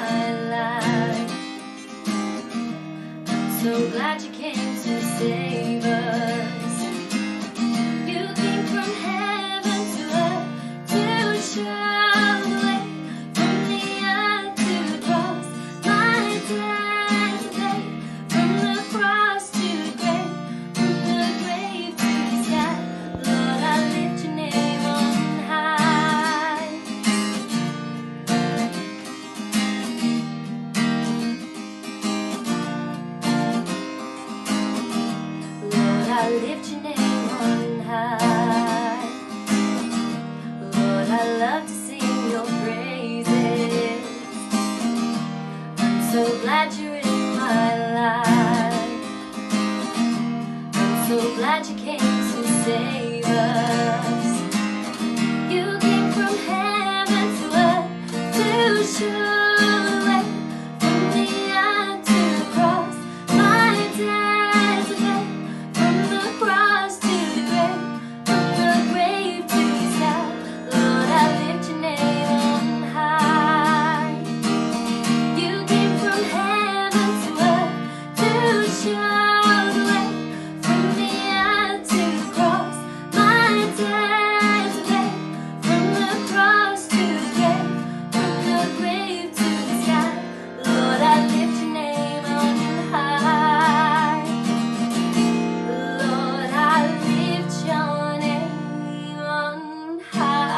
my life. I'm so glad you came to save us. You came from heaven to earth to show the way from the earth to the cross. My debt to pay, from the cross to the grave, from the grave to the sky. Lord, I lift your name on high. Lord, I lift your name on high. Lord, I love to sing your praises. I'm so glad you're in my life. I'm so glad you came to save us. You came from heaven to earth to show the way from the earth to the cross. My debt to pay, from the cross to the grave, from the grave to the sky. Lord, I lift your name on high. You came from heaven to earth to show the way from the earth to the cross. My debt to pay, from the cross to the grave, from the grave to the sky. Lord, I lift your name on high. Lord, I lift your name on high.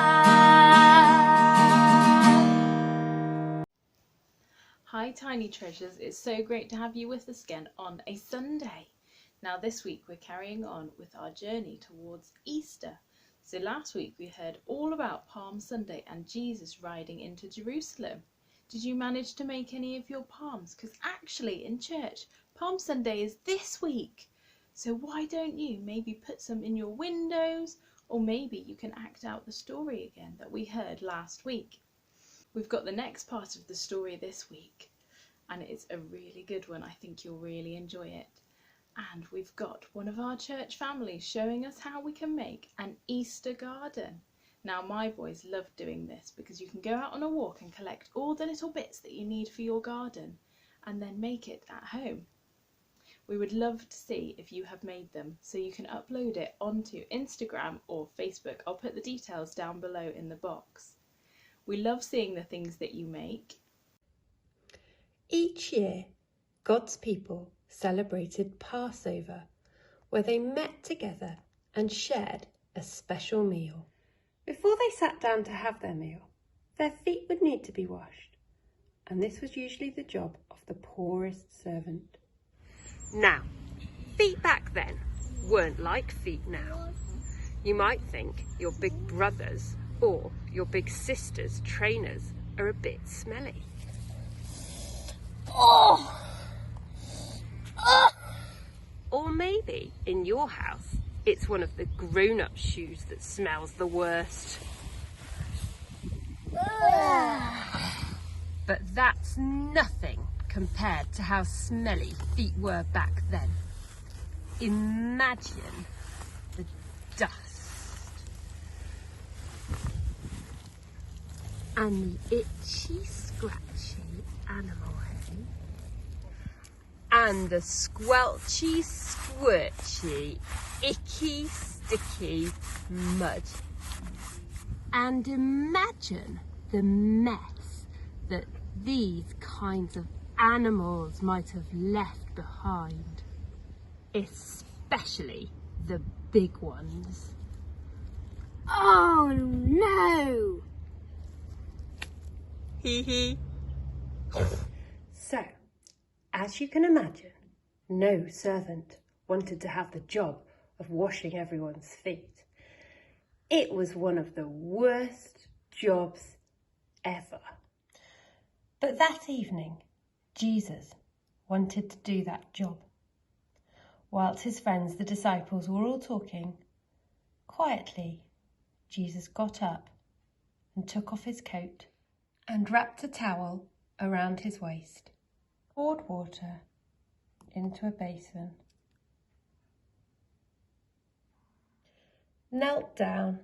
Hi Tiny Treasures, it's so great to have you with us again on a Sunday. Now this week we're carrying on with our journey towards Easter. So last week we heard all about Palm Sunday and Jesus riding into Jerusalem. Did you manage to make any of your palms? Because actually in church, Palm Sunday is this week. So why don't you maybe put some in your windows, or maybe you can act out the story again that we heard last week. We've got the next part of the story this week, and it's a really good one. I think you'll really enjoy it. And we've got one of our church families showing us how we can make an Easter garden. Now my boys love doing this because you can go out on a walk and collect all the little bits that you need for your garden and then make it at home. We would love to see if you have made them, so you can upload it onto Instagram or Facebook. I'll put the details down below in the box. We love seeing the things that you make. Each year, God's people celebrated Passover, where they met together and shared a special meal. Before they sat down to have their meal, their feet would need to be washed, and this was usually the job of the poorest servant. Now, feet back then weren't like feet now. You might think your big brothers or your big sister's trainers are a bit smelly. Oh! Or maybe in your house, it's one of the grown-up shoes that smells the worst. But that's nothing compared to how smelly feet were back then. Imagine the dust and the itchy, scratchy animal hay, and the squelchy, squirchy, icky, sticky mud. And imagine the mess that these kinds of animals might have left behind, especially the big ones. Oh no! Hee hee. So, as you can imagine, no servant wanted to have the job of washing everyone's feet. It was one of the worst jobs ever. But that evening, Jesus wanted to do that job. Whilst his friends, the disciples, were all talking, quietly, Jesus got up and took off his coat and wrapped a towel around his waist, poured water into a basin, knelt down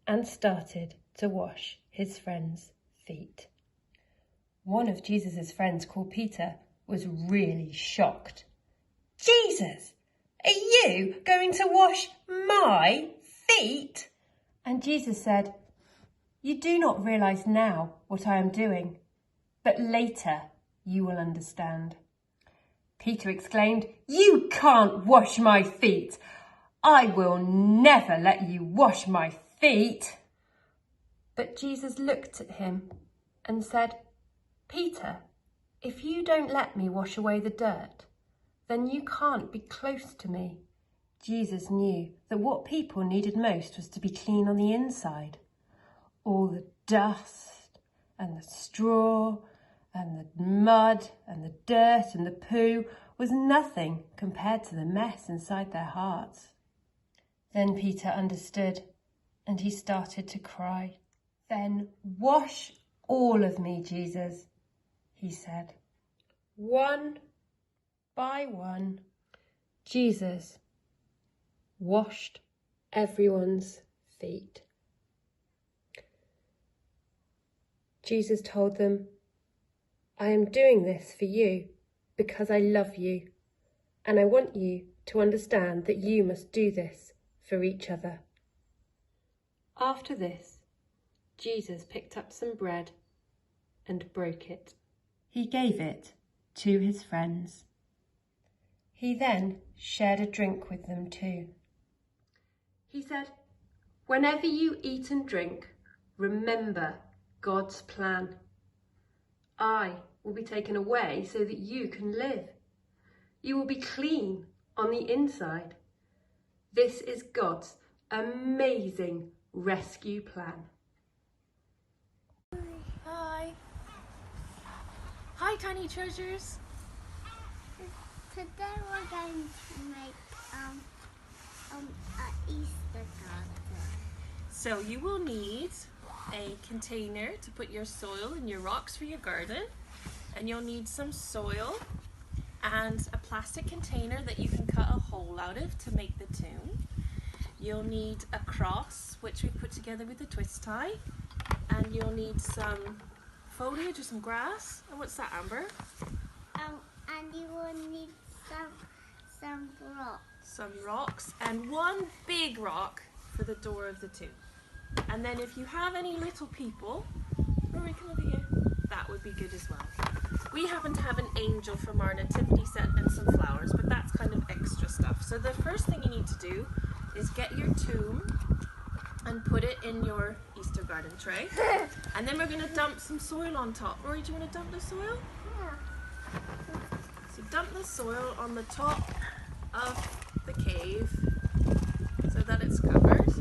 and started to wash his friends' feet. One of Jesus' friends, called Peter, was really shocked. Jesus, are you going to wash my feet? And Jesus said, you do not realise now what I am doing, but later you will understand. Peter exclaimed, you can't wash my feet. I will never let you wash my feet. But Jesus looked at him and said, Peter, if you don't let me wash away the dirt, then you can't be close to me. Jesus knew that what people needed most was to be clean on the inside. All the dust and the straw and the mud and the dirt and the poo was nothing compared to the mess inside their hearts. Then Peter understood and he started to cry. Then wash all of me, Jesus, he said. One by one, Jesus washed everyone's feet. Jesus told them, I am doing this for you because I love you, and I want you to understand that you must do this for each other. After this, Jesus picked up some bread and broke it. He gave it to his friends. He then shared a drink with them too. He said, whenever you eat and drink, remember God's plan. I will be taken away so that you can live. You will be clean on the inside. This is God's amazing rescue plan. Hi. Hi, tiny treasures. Today we're going to make an Easter garden. So you will need a container to put your soil and your rocks for your garden, and you'll need some soil and a plastic container that you can cut a hole out of to make the tomb. You'll need a cross, which we put together with a twist tie, and you'll need some foliage or some grass. And what's that, Amber? And you will need some rocks. Some rocks and one big rock for the door of the tomb. And then if you have any little people, Rory, come over here, that would be good as well. We happen to have an angel from our nativity set and some flowers, but that's kind of extra stuff. So the first thing you need to do is get your tomb and put it in your Easter garden tray. And then we're going to dump some soil on top. Rory, do you want to dump the soil? Yeah. So dump the soil on the top of the cave so that it's covered.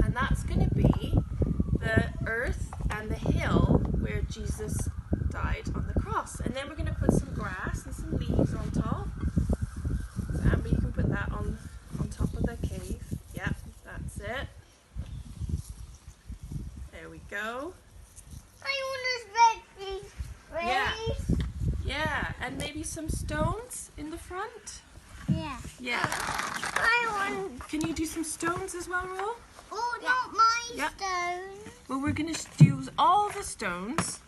And that's going to be the earth and the hill where Jesus died on the cross. And then we're going to put some grass and some leaves on top. So Amber, you can put that on top of the cave. Yep, that's it. There we go. I want a red tree. Yeah. Yeah, and maybe some stones in the front. Yeah. Yeah. I want. Can you do some stones as well, Ro? Oh, not my Yeah. stone. Well, we're going to use all the stones,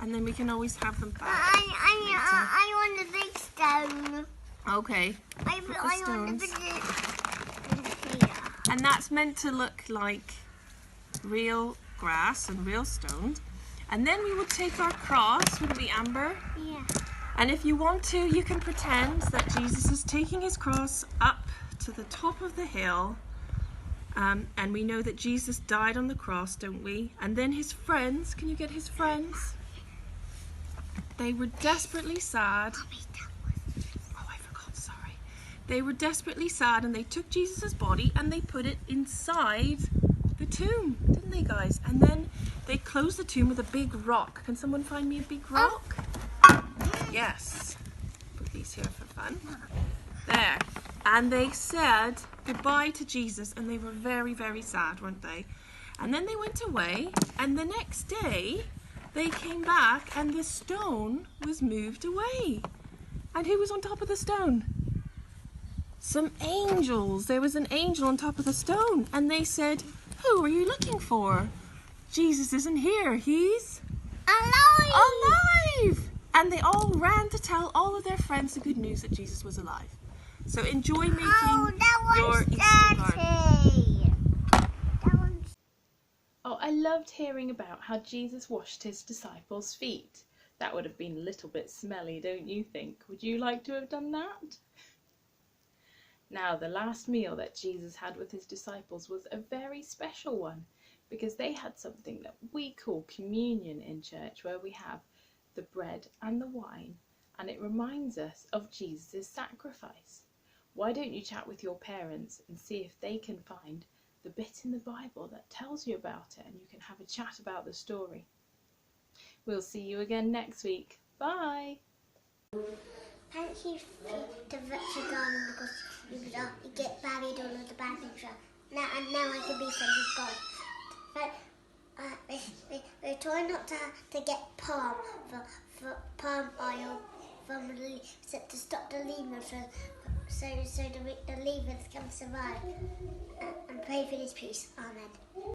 and then we can always have them back. I want a big stone. Okay. I Put the want a stones. big here. And that's meant to look like real grass and real stones. And then we would take our cross, wouldn't we, Amber? Yeah. And if you want to, you can pretend that Jesus is taking his cross up to the top of the hill. And we know that Jesus died on the cross, don't we? And then his friends, can you get his friends? They were desperately sad. Oh, I forgot, sorry. They were desperately sad and they took Jesus' body and they put it inside the tomb, didn't they, guys? And then they closed the tomb with a big rock. Can someone find me a big rock? Yes. Put these here for fun. There. And they said goodbye to Jesus and they were very, very sad, weren't they? And then they went away and the next day they came back and the stone was moved away. And who was on top of the stone? Some angels. There was an angel on top of the stone and they said, who are you looking for? Jesus isn't here. He's Alive! alive! And they all ran to tell all of their friends the good news that Jesus was alive. So enjoy making your Easter garden. That one's Oh, I loved hearing about how Jesus washed his disciples' feet. That would have been a little bit smelly, don't you think? Would you like to have done that? Now, the last meal that Jesus had with his disciples was a very special one, because they had something that we call communion in church, where we have the bread and the wine, and it reminds us of Jesus' sacrifice. Why don't you chat with your parents and see if they can find the bit in the Bible that tells you about it, and you can have a chat about the story. We'll see you again next week. Bye! thank you for the virtual garden because you get buried all of the bad things. Now I can be friends with God. But we're trying not to get palm oil to stop the lemurs, so the lemurs can survive. And pray for this peace. Amen.